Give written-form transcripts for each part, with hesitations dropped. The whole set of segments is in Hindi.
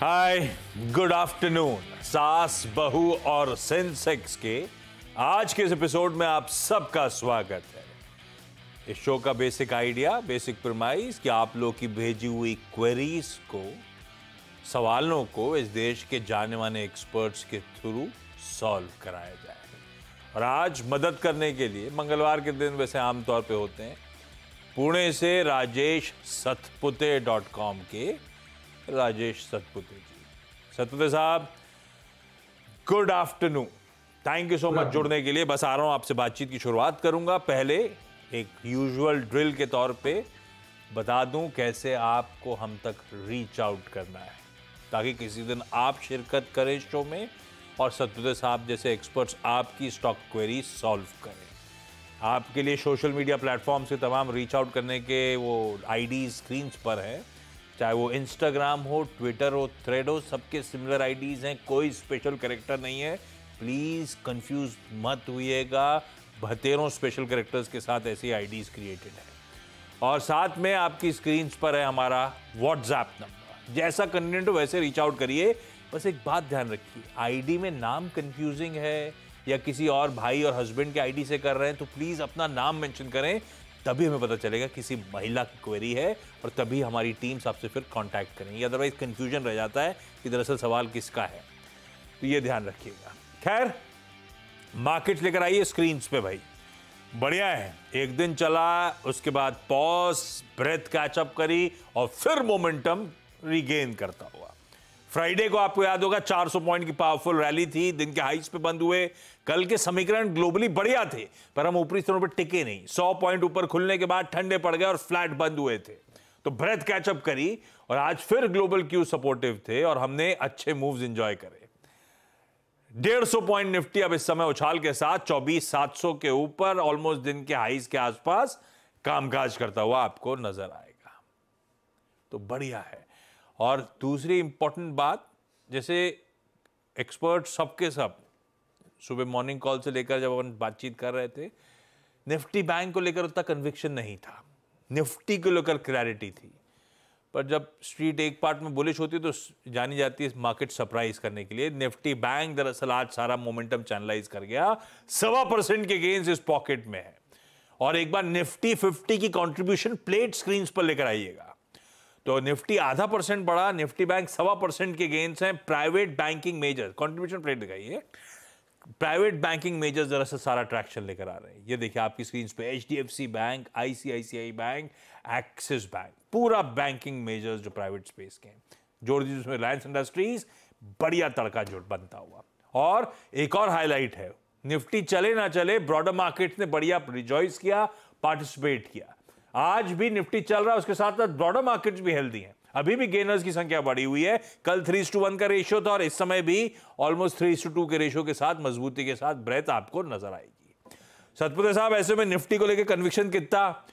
हाय, गुड आफ्टरनून। सास, बहू और सेंसेक्स के आज के इस एपिसोड में आप सबका स्वागत है। इस शो का बेसिक आइडिया, बेसिक प्रीमाइस कि आप लोग की भेजी हुई क्वेरीज को, सवालों को इस देश के जाने माने एक्सपर्ट्स के थ्रू सॉल्व कराया जाए। और आज मदद करने के लिए, मंगलवार के दिन वैसे आमतौर पे होते हैं, पुणे से राजेश सतपुते.com के राजेश सतपुते जी। सतपुते साहब, good afternoon. Thank you so much जुड़ने के लिए। बस आ रहा हूं, आपसे बातचीत की शुरुआत करूंगा। पहले एक यूजुअल ड्रिल के तौर पे बता दूं कैसे आपको हम तक रीच आउट करना है, ताकि किसी दिन आप शिरकत करें शो में और सतपुते साहब जैसे एक्सपर्ट्स आपकी स्टॉक क्वेरी सॉल्व करें। आपके लिए सोशल मीडिया प्लेटफॉर्म से तमाम रीच आउट करने के वो आईडी स्क्रीन पर हैं, चाहे वो इंस्टाग्राम हो, ट्विटर हो, थ्रेड हो, सबके सिमिलर आईडीज हैं। कोई स्पेशल कैरेक्टर नहीं है। प्लीज कंफ्यूज मत हुइएगा, बतेरों स्पेशल कैरेक्टर्स के साथ ऐसी आईडीज क्रिएटेड है। और साथ में आपकी स्क्रीन पर है हमारा व्हाट्सएप नंबर। जैसा कन्वीनियंट हो वैसे रीच आउट करिए। बस एक बात ध्यान रखिए, आईडी में नाम कंफ्यूजिंग है या किसी और भाई और हस्बैंड के आईडी से कर रहे हैं तो प्लीज अपना नाम मेंशन करें, तभी हमें पता चलेगा किसी महिला की क्वेरी है और तभी हमारी टीम आपसे फिर कांटेक्ट करेंगे। अदरवाइज कंफ्यूजन रह जाता है कि दरअसल सवाल किसका है, तो ये ध्यान रखिएगा। खैर, मार्केट लेकर आइए स्क्रीन्स पे भाई। बढ़िया है, एक दिन चला, उसके बाद पॉज, ब्रेथ कैचअप करी और फिर मोमेंटम रिगेन करता हुआ। फ्राइडे को आपको याद होगा 400 पॉइंट की पावरफुल रैली थी, दिन के हाइस पे बंद हुए। कल के समीकरण ग्लोबली बढ़िया थे, पर हम ऊपरी स्तरों पर टिके नहीं। 100 पॉइंट ऊपर खुलने के बाद ठंडे पड़ गए और फ्लैट बंद हुए थे, तो ब्रेथ कैचअप करी और आज फिर ग्लोबल क्यू सपोर्टिव थे और हमने अच्छे मूव्स एंजॉय करे। 150 पॉइंट निफ्टी अब इस समय उछाल के साथ 24,700 के ऊपर, ऑलमोस्ट दिन के हाइस के आसपास कामकाज करता हुआ आपको नजर आएगा, तो बढ़िया है। और दूसरी इंपॉर्टेंट बात, जैसे एक्सपर्ट सबके सब सुबह मॉर्निंग कॉल से लेकर जब अपन बातचीत कर रहे थे, निफ्टी बैंक को लेकर उतना कन्विक्शन नहीं था, निफ्टी को लेकर क्लैरिटी थी। पर जब स्ट्रीट एक पार्ट में बुलिश होती है तो जानी जाती है मार्केट सरप्राइज करने के लिए। निफ्टी बैंक दरअसल आज सारा मोमेंटम चैनलाइज कर गया, 1.25% के गेन्स इस पॉकेट में है। और एक बार निफ्टी 50 की कंट्रीब्यूशन प्लेट स्क्रीन पर लेकर आइएगा, तो निफ्टी 0.5% बढ़ा, निफ्टी बैंक 1.25% के गेन्स हैं। Private banking major contribution plate दिखाइए। प्राइवेट बैंकिंग मेजर्स दरअसल सारा ट्रैक्शन लेकर आ रहे हैं। ये देखिए आपकी स्क्रीन पे HDFC bank, ICICI bank, axis bank, पूरा बैंकिंग मेजर्स जो प्राइवेट स्पेस के हैं। जोड़ दीजिए उसमें रिलायंस इंडस्ट्रीज, बढ़िया तड़का जोड़ बनता हुआ। और एक और हाईलाइट है, निफ्टी चले ना चले, ब्रॉडर मार्केट्स ने बढ़िया रिजॉइस किया, पार्टिसिपेट किया। आज भी निफ्टी चल रहा है, उसके साथ साथ ब्रॉडर मार्केट्स भी हेल्दी हैं। अभी भी गेनर्स की संख्या बढ़ी हुई है। कल 3:1 का रेशियो था और इस समय भी ऑलमोस्ट 3:2 के रेशियो के साथ मजबूती के साथ ब्रेथ आपको नजर आएगी। सतपुते साहब, ऐसे में निफ्टी को लेकर कन्विक्शन कितना?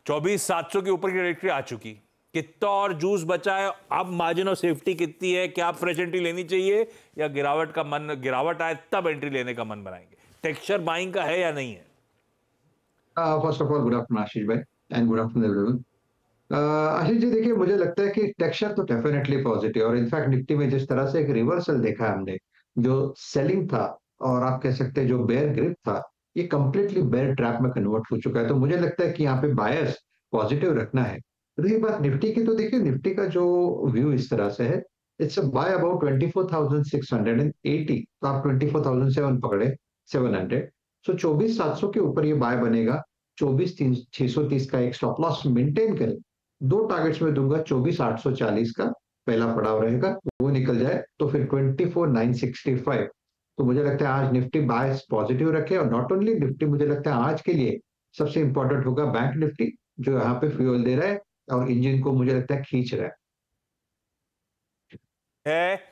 24,700 के ऊपर की ट्रेजेक्टरी आ चुकी, कितना और जूस बचा है? अब मार्जिन ऑफ सेफ्टी कितनी है? क्या फ्रेश एंट्री लेनी चाहिए या गिरावट आए तब एंट्री लेने का मन बनाएंगे? टेक्सचर बाइंग का है या नहीं है? First of all good afternoon Ashish भाई, and good afternoon everyone. Ashish ji, देखिए मुझे लगता है कि टेक्सचर तो डेफिनेटली पॉजिटिव, और इनफैक्ट निफ्टी में जिस तरह से एक रिवर्सल देखा है हमने, जो सेलिंग था और आप कह सकते हैं जो बेयर ग्रिप था, ये कंप्लीटली बेयर ट्रैप में कन्वर्ट हो चुका है। तो मुझे लगता है कि यहाँ पे बायर्स पॉजिटिव रखना है। रही बात निफ्टी की, तो देखिए निफ्टी का जो व्यू इस तरह से है, इट्स अ बाय अबाउट 24,680, तो आप 24,007 पकड़े, 700। सो 24,700 के ऊपर ये बाय बनेगा। 24,630 का एक स्टॉप लॉस मेंटेन करें। दो टारगेट्स में दूंगा, 24,840 का पहला पड़ाव रहेगा, वो निकल जाए तो फिर 24,965। तो मुझे लगता है आज निफ्टी बायस पॉजिटिव रखे, और नॉट ओनली निफ्टी, मुझे लगता है आज के लिए सबसे इंपॉर्टेंट होगा बैंक निफ्टी, जो यहाँ पे फ्यूल दे रहा है और इंजन को मुझे लगता है खींच रहा है।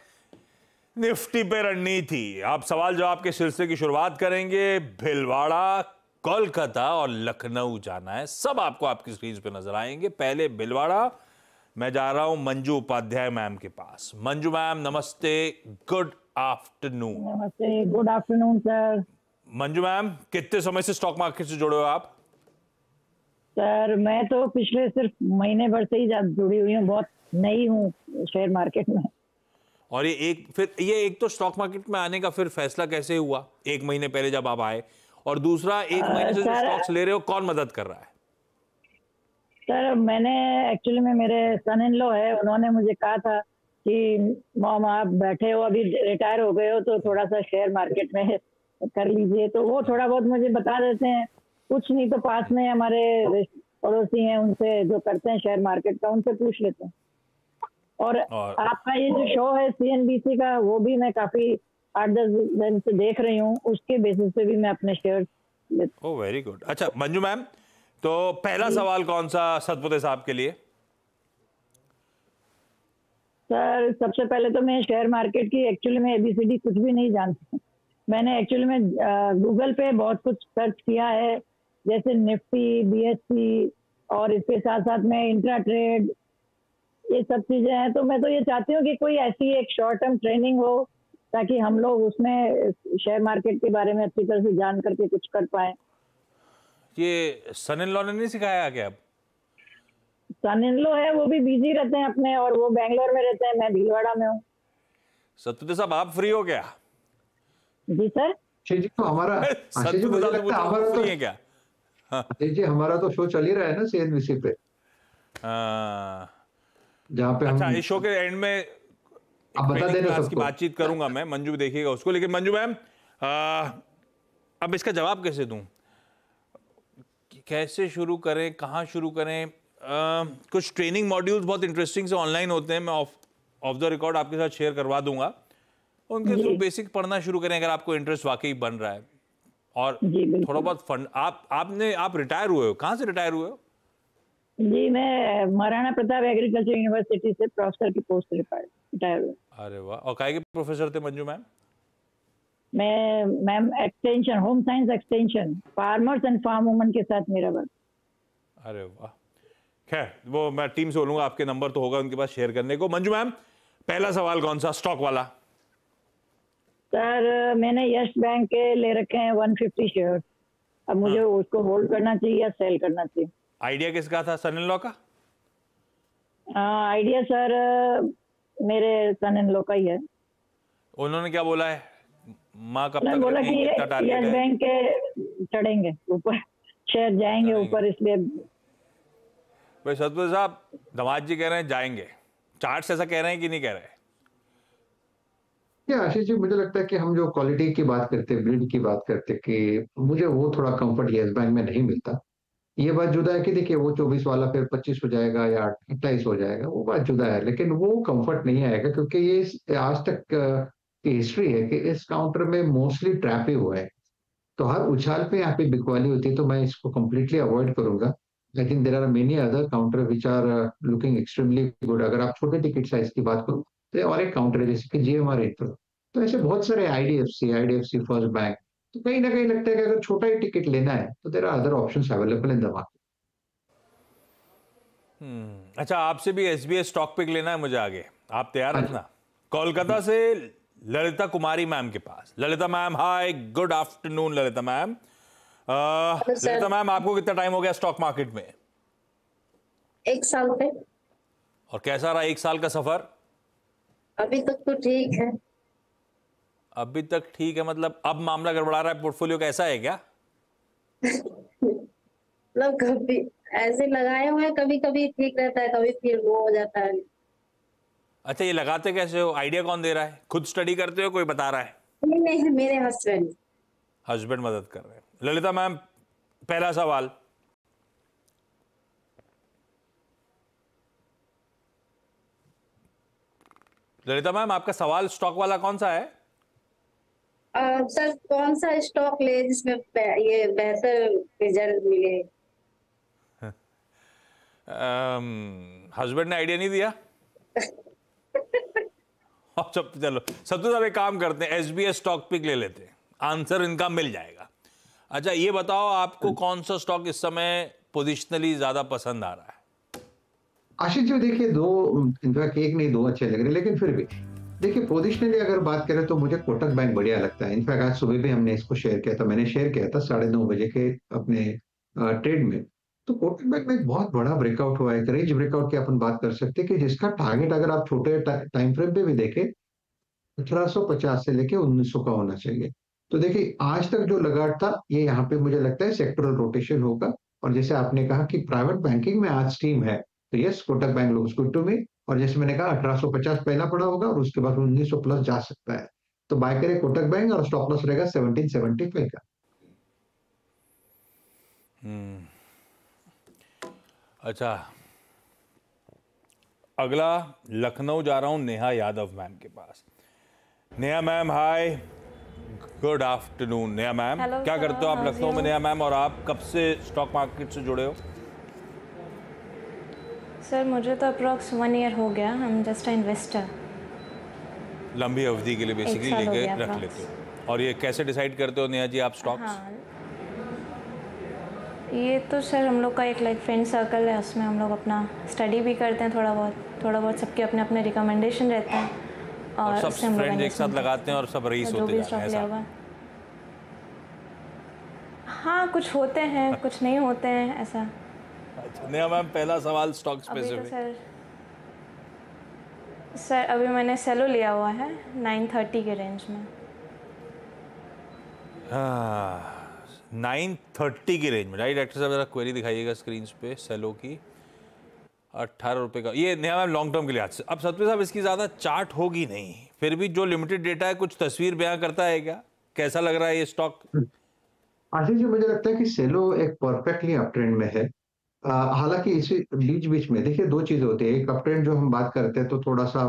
निफ्टी पे रणनीति, आप सवाल जवाब के सिलसिले की शुरुआत करेंगे। भिलवाड़ा, कोलकाता और लखनऊ जाना है, सब आपको आपकी स्क्रीन पे नजर आएंगे। पहले भिलवाड़ा, मैं जा रहा हूं मंजू उपाध्याय मैम के पास। मंजू मैम नमस्ते, गुड आफ्टरनून। नमस्ते, good afternoon sir. Manju ma'am, कितने समय से स्टॉक मार्केट से जुड़े हो आप? सर मैं तो पिछले सिर्फ महीने भर से ही जुड़ी हुई हूँ, बहुत नई हूँ शेयर मार्केट में। और ये एक तो स्टॉक मार्केट में आने का फिर फैसला कैसे हुआ, 1 महीने पहले जब आप आए, और दूसरा 1 महीने से जो सर स्टॉक्स ले रहे हो कौन मदद कर रहा है? सर मैंने एक्चुअली में मेरे सन इन लॉ है, उन्होंने मुझे कहा था कि मॉम आप बैठे हो, अभी रिटायर हो गए हो, तो थोड़ा सा शेयर मार्केट में कर लीजिए। तो वो थोड़ा बहुत मुझे बता देते हैं, कुछ नहीं तो पास में हमारे पड़ोसी हैं, उनसे जो करते हैं शेयर मार्केट का, उनसे पूछ लेते हैं। और आपका ये जो शो है CNBC का, वो भी मैं काफी 8-10 दिन से देख रही हूँ, उसके बेसिस पे भी मैं अपने शेयर लेती हूँ। Oh very good. अच्छा मंजू मैम, तो पहला सवाल कौन सा सतपुते साहब के लिए? सर सबसे पहले तो मैं शेयर मार्केट की एक्चुअली में ABCD कुछ भी नहीं जानती। मैंने एक्चुअली में गूगल पे बहुत कुछ सर्च किया है, जैसे निफ्टी, BSE, और इसके साथ साथ में इंट्रा ट्रेड, ये सब चीजें हैं। तो मैं तो ये चाहती हूँ कि कोई ऐसी एक शॉर्ट टर्म ट्रेनिंग हो, ताकि हम लोग उसमें शेयर मार्केट के बारे में अच्छी तरह से जान करके कुछ कर पाए। ये सन इन लॉ ने नहीं सिखाया क्या? सन इन लॉ है, वो भी बिजी रहते हैं अपने, और वो बैंगलोर में रहते हैं, मैं भीलवाड़ा में हूँ। सतपुते साहब आप फ्री हो क्या? जी सर। आशीष जी तो हमारा आशीष जी सतपुते मुझे साहब लगता है हमारा फ्री तो है क्या? आशीष जी हमारा तो शो चल ही रहा है ना CNBC पे, जहाँ पे अच्छा हम इस शो के एंड में आप बता ट्रेनिंग देना क्लास की सबको। बातचीत करूंगा मैं, मंजू भी देखिएगा उसको। लेकिन मंजू मैम, अब इसका जवाब कैसे दूं, कैसे शुरू करें, कहाँ शुरू करें? कुछ ट्रेनिंग मॉड्यूल्स बहुत इंटरेस्टिंग से ऑनलाइन होते हैं, मैं ऑफ द रिकॉर्ड आपके साथ शेयर करवा दूंगा, उनके थ्रू बेसिक पढ़ना शुरू करें अगर आपको इंटरेस्ट वाकई बन रहा है। और थोड़ा बहुत फंड, आप रिटायर हुए हो, कहाँ से रिटायर हुए हो? जी मैं महाराणा प्रताप एग्रीकल्चर यूनिवर्सिटी से प्रोफेसर की पोस्ट रिटायर हुई। अरे वाह, और काय के प्रोफेसर थे मंजू मैम? मैं ma'am extension, home science extension, farmers and farm woman के साथ मेरा वर्क। अरे वाह, खैर वो मैं टीम से बोलूंगा, आपके नंबर तो होगा उनके पास शेयर करने को। मंजू मैम, पहला सवाल कौन सा, स्टॉक वाला? सर मैंने यस बैंक के ले रखे हैं 150 शेयर, अब मुझे उसको होल्ड करना चाहिए या सेल करना चाहिए? आइडिया किसका था, सन इन लॉ का? आइडिया सर मेरे सन इन लॉ का ही है। उन्होंने क्या बोला है, माँ कब उन्होंने तक बोला रखेंगी, कितना कि टारगेट यस है? बैंक के चढ़ेंगे ऊपर, शेयर जाएंगे ऊपर, इसलिए। भाई सतपुते साहब, दामाद जी कह रहे हैं जाएंगे, चार्ट्स ऐसा कह रहे हैं कि नहीं कह रहे? क्या आशीष जी मुझे लगता है कि हम जो क्वालिटी की बात करते हैं, ब्रीड की बात करते हैं, कि मुझे वो थोड़ा कंफर्ट यस बैंक में नहीं मिलता। ये बात जुदा है कि देखिए वो 24 वाला फिर 25 हो जाएगा या 28 हो जाएगा, वो बात जुदा है, लेकिन वो कंफर्ट नहीं आएगा, क्योंकि ये आज तक की हिस्ट्री है कि इस काउंटर में मोस्टली ट्रैप ही हुआ है। तो हर उछाल पे यहाँ पे बिकवाली होती है, तो मैं इसको कंप्लीटली अवॉइड करूंगा। लेकिन there are many other counter which are looking extremely good. अगर आप छोटे टिकट साइज की बात करो तो और एक काउंटर है जैसे कि GMR इंफ्रा, तो ऐसे बहुत सारे IDFC फर्स्ट बैंक, तो कहीं ना कहीं लगता है कि अगर छोटा ही टिकट लेना है तो there are other options available in the market. अच्छा, आपसे भी SBI स्टॉक पिक लेना है मुझे आगे, आप तैयार हाँ। रखना। कोलकाता से ललिता कुमारी मैम के पास। Lalita ma'am, hi, good afternoon Lalita ma'am. Lalita ma'am, आपको कितना टाइम हो गया स्टॉक मार्केट में? 1 साल पे। और कैसा रहा 1 साल का सफर? अभी तक तो ठीक है। अभी तक ठीक है मतलब अब मामला गड़बड़ा रहा है, पोर्टफोलियो कैसा है क्या? मतलब कभी ऐसे लगाए हुए हैं, कभी कभी ठीक रहता है, कभी फिर वो हो जाता है। अच्छा, ये लगाते कैसे हो, आइडिया कौन दे रहा है, खुद स्टडी करते हो, कोई बता रहा है? नहीं नहीं, मेरे हस्बैंड। हस्बैंड मदद कर रहे हैं। ललिता मैम, पहला सवाल। ललिता मैम, आपका सवाल स्टॉक वाला कौन सा है? सर कौन सा स्टॉक ले जिसमें ये बेहतर रिजल्ट मिले? हस्बैंड ने आइडिया नहीं दिया? अच्छा चलो, सत्तू साहब एक काम करते हैं, SBI स्टॉक पिक ले लेते हैं, आंसर इनका मिल जाएगा। अच्छा ये बताओ, आपको कौन सा स्टॉक इस समय पोजिशनली ज्यादा पसंद आ रहा है? आशीष जी देखिए, दो इनफैक्ट एक नहीं दो अच्छे लग रहे, लेकिन फिर भी देखिए पोजिशनली अगर बात करें तो मुझे कोटक बैंक बढ़िया लगता है। इनफैक्ट आज सुबह भी हमने इसको शेयर किया था, मैंने शेयर किया था 9:30 बजे के अपने ट्रेड में। तो कोटक बैंक में एक बहुत बड़ा ब्रेकआउट हुआ है, रेंज ब्रेकआउट की अपन बात कर सकते हैं, कि जिसका टारगेट अगर आप छोटे टाइम फ्रेम पे भी देखें 1850 से लेके 1900 का होना चाहिए। तो देखिए आज तक जो लगाड़ था ये यहाँ पे मुझे लगता है सेक्टरल रोटेशन होगा। और जैसे आपने कहा कि प्राइवेट बैंकिंग में आज स्टीम है, तो yes Kotak bank looks good to me. और जैसे मैंने कहा 1850 पहला पड़ा होगा और उसके बाद 1900 प्लस जा सकता है। तो बाय करें कोटक बैंक और स्टॉप लॉस रहेगा 1775 का। अच्छा, अगला लखनऊ जा रहा हूं नेहा यादव मैम के पास। Neha ma'am hi, good afternoon. Neha ma'am, क्या करते हो आप लखनऊ में नेहा मैम, और आप कब से स्टॉक मार्केट से जुड़े हो? सर मुझे तो अप्रॉक्स 1 ईयर हो गया। हम जस्ट इन्वेस्टर, लंबी अवधि के लिए बेसिकली लेके रख लेते हो। और ये कैसे डिसाइड करते हो नेहा जी आप स्टॉक्स? हाँ, ये तो सर हम लोग का एक लाइक फ्रेंड सर्कल है, उसमें हम लोग अपना स्टडी भी करते हैं थोड़ा बहुत सबके अपने अपने रिकमेंडेशन रहते हैं और सब फ्रेंड्स एक साथ लगाते हैं और सब रईस होते जाते हैं ऐसा? हाँ, कुछ होते हैं कुछ नहीं होते हैं ऐसा। अच्छा नेहा मैम, पहला सवाल स्टॉक अभी तो स्पेसिफिक। सर अभी मैंने सेलो लिया हुआ है 930 के रेंज में। हाँ 930 की रेंज में, राइट? डॉक्टर साहब जरा क्वेरी दिखाइएगा स्क्रीन पे सेलो की। 18 रुपए का ये नया मैम लॉन्ग टर्म के लिहाज से। अब सतपी साहब इसकी ज़्यादा चार्ट होगी नहीं, फिर भी जो लिमिटेड डेटा है कुछ तस्वीर बयां करता है क्या? कैसा लग रहा है ये स्टॉक? आशीष जी मुझे लगता है कि सेलो एक परफेक्टली अप ट्रेंड में है। हालांकि इसी बीच बीच में देखिए दो चीजें होती है। एक अप ट्रेंड जो हम बात करते हैं तो थोड़ा सा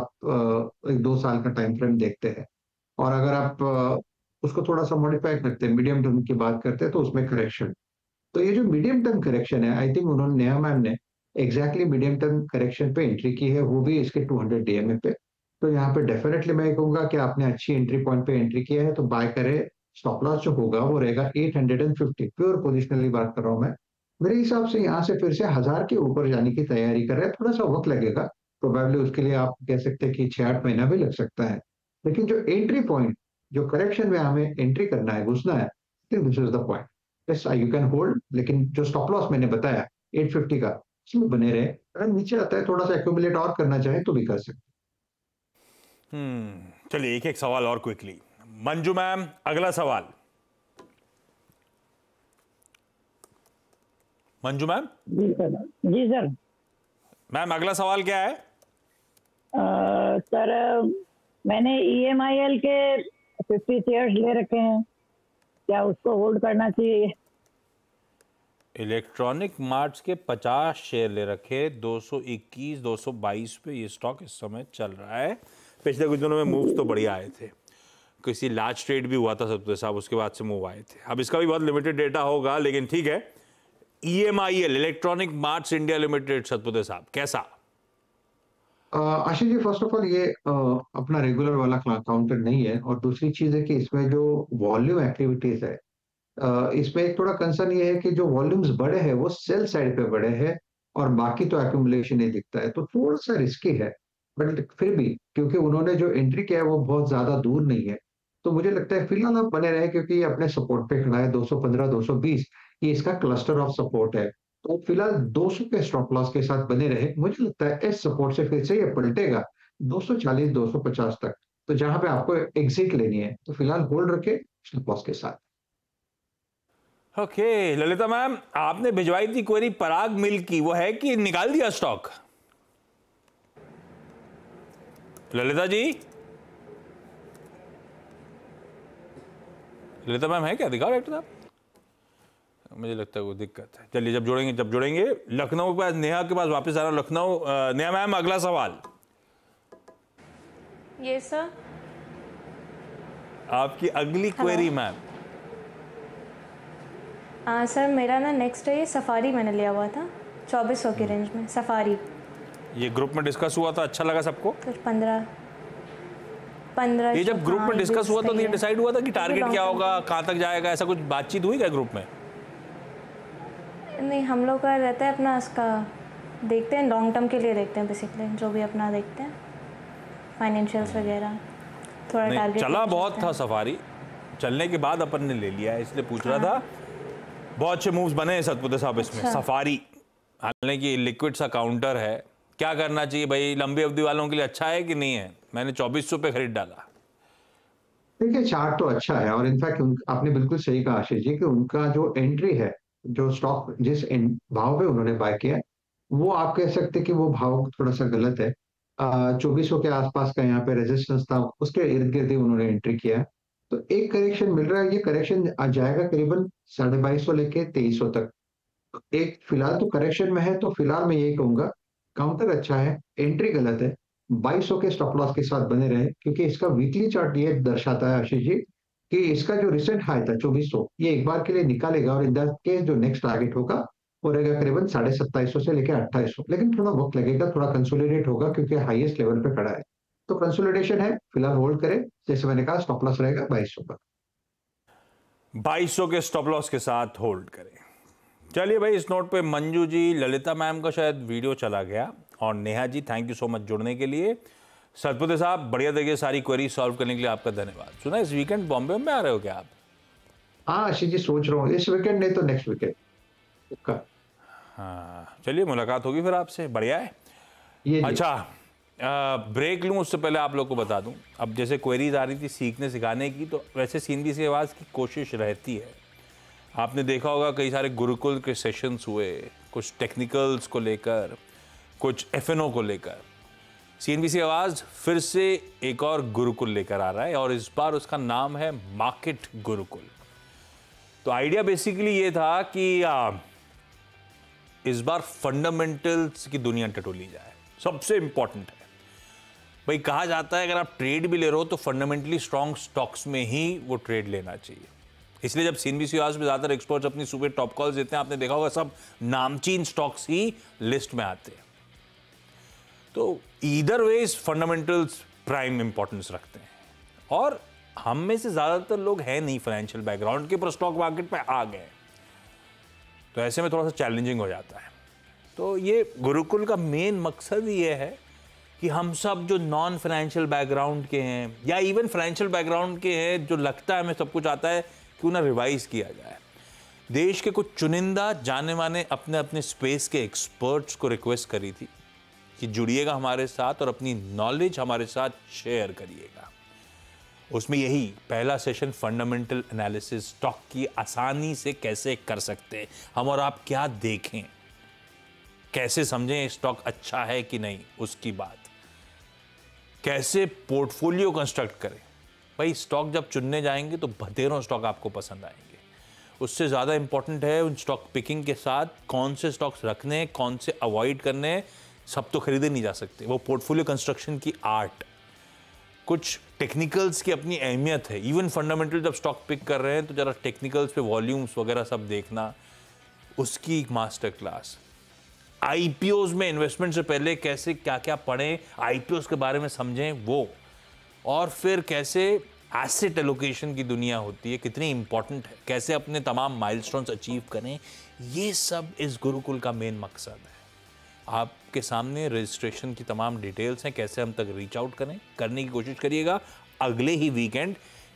एक 2 साल का टाइम फ्रेम देखते हैं। और अगर आप उसको थोड़ा सा मॉडिफाई करते हैं, मीडियम टर्म की बात करते हैं, तो उसमें करेक्शन। तो ये जो मीडियम टर्म करेक्शन है, आई थिंक उन्होंने नेहा मैम ने एग्जैक्टली मीडियम टर्म करेक्शन पे एंट्री की है, वो भी इसके 200 डीएमए पे। तो यहाँ पे डेफिनेटली मैं कहूंगा कि आपने अच्छी एंट्री पॉइंट पे एंट्री किया है, तो बाय करे। स्टॉप लॉस जो होगा वो रहेगा 850, प्योर पोजिशनली बात कर रहा हूँ मैं। मेरे हिसाब से यहाँ से फिर से 1000 के ऊपर जाने की तैयारी कर रहे हैं। थोड़ा सा वक्त लगेगा, प्रोबेबली उसके लिए आप कह सकते हैं कि 6-8 महीना भी लग सकता है। लेकिन जो एंट्री पॉइंट, जो करेक्शन में हमें एंट्री करना है, घुसना है, this is the point. Yes you can hold, लेकिन जो स्टॉप लॉस मैंने बताया 850 का, उसमें बने रहे। अगर नीचे आता है थोड़ा सा एक्यूमुलेट और करना चाहे तो भी कर सकते। चलिए एक एक सवाल और क्विकली। मंजू मैम अगला सवाल। मंजू मैम। जी सर। जी सर। मैम अगला सवाल क्या है? सर मैंने EMIL के 50 शेयर्स ले रखे हैं, क्या उसको होल्ड करना चाहिए? इलेक्ट्रॉनिक मार्ट्स के 50 शेयर ले रखे, 221 222 पे ये स्टॉक इस समय चल रहा है। पिछले कुछ दिनों में मूव्स तो बढ़िया आए थे, किसी लार्ज ट्रेड भी हुआ था सतपति साहब, उसके बाद से मूव आए थे। अब इसका भी बहुत लिमिटेड डेटा होगा, लेकिन ठीक है। EMIL electronic marts India limited, Satpathy साहब कैसा? Ashish ji first of all ये अपना रेगुलर वाला काउंटर नहीं है। और दूसरी चीज है कि इसमें जो वॉल्यूम एक्टिविटीज है, इसमें एक थोड़ा कंसर्न ये है कि जो वॉल्यूम्स बड़े हैं वो सेल साइड पे बड़े हैं और बाकी तो एक्यूमुलेशन ही दिखता है, तो थोड़ा सा रिस्की है। बट फिर भी क्योंकि उन्होंने जो एंट्री किया है वो बहुत ज्यादा दूर नहीं है, तो मुझे लगता है फिलहाल आप बने रहे, क्योंकि ये अपने सपोर्ट पे खड़ा है 215 220, ये इसका क्लस्टर ऑफ सपोर्ट है। तो फिलहाल 200 के स्टॉप लॉस के साथ बने रहे। मुझे लगता है इस सपोर्ट से फिर से ये पलटेगा 240 250 तक, तो जहां पे आपको एग्जिट लेनी है तो फिलहाल होल्ड रखे स्टॉप लॉस के साथ। ओके ललिता मैम, आपने भिजवाई थी क्वेरी पराग मिल्क की, वो है कि निकाल दिया स्टॉक? ललिता जी, ललिता मैम है क्या? दिखाओ डॉक्टर साहब, मुझे लगता है वो दिक्कत है। चलिए जब जुड़ेंगे लखनऊ के पास, नेहा के पास वापस आ रहा हूं। लखनऊ नेहा मैम अगला सवाल। ये सर आपकी अगली क्वेरी मैम। सर मेरा ना नेक्स्ट है ये सफारी, मैंने लिया हुआ था 2400 की रेंज में सफारी। ये ग्रुप में डिस्कस हुआ था, अच्छा लगा सबको? फिर 15 ये जब ग्रुप में डिस्कस हुआ तो ये डिसाइड हुआ था कि टारगेट क्या होगा, कहां तक जाएगा, ऐसा कुछ बातचीत हुई क्या ग्रुप में? नहीं, हम लोग का रहता है अपना, इसका देखते हैं लॉन्ग टर्म के लिए, देखते हैं बेसिकली जो भी अपना देखते हैं फाइनेंशियल्स वगैरह, थोड़ा टारगेट। चला बहुत था सफारी, चलने के बाद अपन ने ले लिया है, इसलिए पूछ रहा था। बहुत अच्छे मूव्स बने हैं सतपुते साहब इसमें। अच्छा। सफारी हालांकि लिक्विड सा काउंटर है, क्या करना चाहिए भाई? लंबी अवधि वालों के लिए अच्छा है कि नहीं है? मैंने 2400 पे खरीद डाला, देखिए चार्ट तो अच्छा है और इनफैक्ट आपने बिल्कुल सही कहा आशीष जी कि उनका जो एंट्री है, जो स्टॉक जिस भाव पे उन्होंने बाय किया, वो आप कह सकते हैं कि वो भाव थोड़ा सा गलत है। 2400 के आसपास का यहाँ पे रेजिस्टेंस था, उसके इर्द गिर्द ही उन्होंने एंट्री किया है। तो एक करेक्शन मिल रहा है, ये करेक्शन जाएगा करीबन 2250 लेके 2300 तक। एक फिलहाल तो करेक्शन में है, तो फिलहाल मैं यही कहूंगा काउंटर अच्छा है, एंट्री गलत है। 2200 के स्टॉप लॉस के साथ बने रहे, क्योंकि इसका वीकली चार्ट ये दर्शाता है आशीष जी कि इसका जो रिसेंट हाई था 2400, ये एक बार के लिए निकालेगा और इन दैट केस जो नेक्स्ट टारगेट होगा वो रहेगा करीबन 2750 से लेकर 2800। लेकिन थोड़ा वक्त लगेगा, थोड़ा कंसोलिडेट होगा क्योंकि हाईएस्ट लेवल पे खड़ा है। तो कंसोलिडेशन है, फिलहाल होल्ड करें, जैसे मैंने कहा स्टॉप लॉस रहेगा 2200 का। 2200 के स्टॉप लॉस के साथ होल्ड करें। चलिए भाई, इस नोट पे मंजू जी, ललिता मैम का शायद वीडियो चला गया, और Neha ji thank you so much जुड़ने के लिए। सतपुते साहब बढ़िया तरीके सारी क्वेरी सॉल्व करने के लिए आपका धन्यवाद। सुना इस वीकेंड बॉम्बे में आ रहे हो क्या आप? हाँ आशीष जी, सोच रहा हूँ इस वीकेंड नहीं तो नेक्स्ट वीकेंड। हाँ चलिए, मुलाकात होगी फिर आपसे, बढ़िया है। अच्छा, ब्रेक लूँ उससे पहले आप लोग को बता दूं, अब जैसे क्वेरीज आ रही थी सीखने सिखाने की, तो वैसे सीधी सी आवाज़ की कोशिश रहती है। आपने देखा होगा कई सारे गुरुकुल के सेशंस हुए, कुछ टेक्निकल्स को लेकर, कुछ एफएनओ को लेकर। सीएनबीसी आवाज़ फिर से एक और गुरुकुल लेकर आ रहा है, और इस बार उसका नाम है मार्केट गुरुकुल। तो आइडिया बेसिकली ये था कि इस बार फंडामेंटल्स की दुनिया टटोली जाए, सबसे इंपॉर्टेंट है। भाई कहा जाता है अगर आप ट्रेड भी ले रहे हो तो फंडामेंटली स्ट्रॉन्ग स्टॉक्स में ही वो ट्रेड लेना चाहिए। इसलिए जब सीएनबीसी आवाज़ में ज़्यादातर एक्सपर्ट्स अपनी सुबह टॉप कॉल्स देते हैं, आपने देखा होगा सब नामचीन स्टॉक्स ही लिस्ट में आते हैं। तो either ways fundamentals prime importance रखते हैं, और हम में से ज़्यादातर लोग हैं नहीं फाइनेंशियल बैकग्राउंड के, पर स्टॉक मार्केट पे आ गए, तो ऐसे में थोड़ा सा चैलेंजिंग हो जाता है। तो ये गुरुकुल का मेन मकसद ये है कि हम सब जो नॉन फाइनेंशियल बैकग्राउंड के हैं, या इवन फाइनेंशियल बैकग्राउंड के हैं, जो लगता है हमें सब कुछ आता है, क्यों ना रिवाइज किया जाए। देश के कुछ चुनिंदा जाने माने अपने अपने स्पेस के एक्सपर्ट्स को रिक्वेस्ट करी थी कि जुड़िएगा हमारे साथ और अपनी नॉलेज हमारे साथ शेयर करिएगा। उसमें यही पहला सेशन फंडामेंटल एनालिसिस, स्टॉक की आसानी से कैसे कर सकते हैं हम, और आप क्या देखें, कैसे समझें स्टॉक अच्छा है कि नहीं, उसकी बात, कैसे पोर्टफोलियो कंस्ट्रक्ट करें। भाई स्टॉक जब चुनने जाएंगे तो बतेरों स्टॉक आपको पसंद आएंगे, उससे ज़्यादा इंपॉर्टेंट है उन स्टॉक पिकिंग के साथ कौन से स्टॉक्स रखने हैं, कौन से अवॉइड करने हैं। सब तो खरीदे नहीं जा सकते, वो पोर्टफोलियो कंस्ट्रक्शन की आर्ट, कुछ टेक्निकल्स की अपनी अहमियत है। इवन फंडामेंटल जब स्टॉक पिक कर रहे हैं तो जरा टेक्निकल्स पे वॉल्यूम्स वगैरह सब देखना, उसकी एक मास्टर क्लास। आईपीओज में इन्वेस्टमेंट से पहले कैसे क्या क्या पढ़ें, आईपीओज के बारे में समझें वो, और फिर कैसे एसेट एलोकेशन की दुनिया होती है, कितनी इंपॉर्टेंट है, कैसे अपने तमाम माइलस्टोन्स अचीव करें, ये सब इस गुरुकुल का मेन मकसद है। आपके सामने रजिस्ट्रेशन की तमाम डिटेल्स हैं, कैसे हम तक रीच आउट करें, करने की कोशिश करिएगा। अगले ही वीकेंड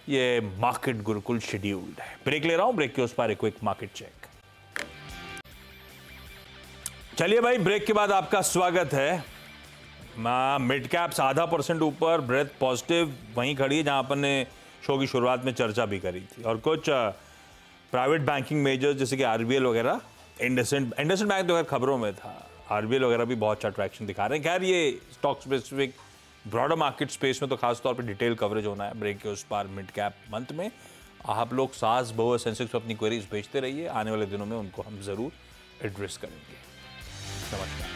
ये मार्केट गुरुकुल शेड्यूल्ड है। ब्रेक ले रहा हूं, ब्रेक के उस पर एक क्विक मार्केट चेक। चलिए भाई, ब्रेक के बाद आपका स्वागत है। मिड कैप्स 0.5% ऊपर, ब्रेथ पॉजिटिव वहीं खड़ी है जहां अपन ने शो की शुरुआत में चर्चा भी करी थी, और कुछ प्राइवेट बैंकिंग मेजर्स जैसे कि आरबीएल वगैरह, इंडसइंड बैंक तो खबरों में था, आरबीएल वगैरह भी बहुत अच्छा ट्रैक्शन दिखा रहे हैं। खैर ये stock specific broader market space में तो खासतौर पे डिटेल कवरेज होना है ब्रेक के उस पार मिड कैप मंथ में। आप लोग सास बहु सेंसेक्स पर अपनी क्वेरीज भेजते रहिए, आने वाले दिनों में उनको हम जरूर एड्रेस करेंगे। नमस्कार।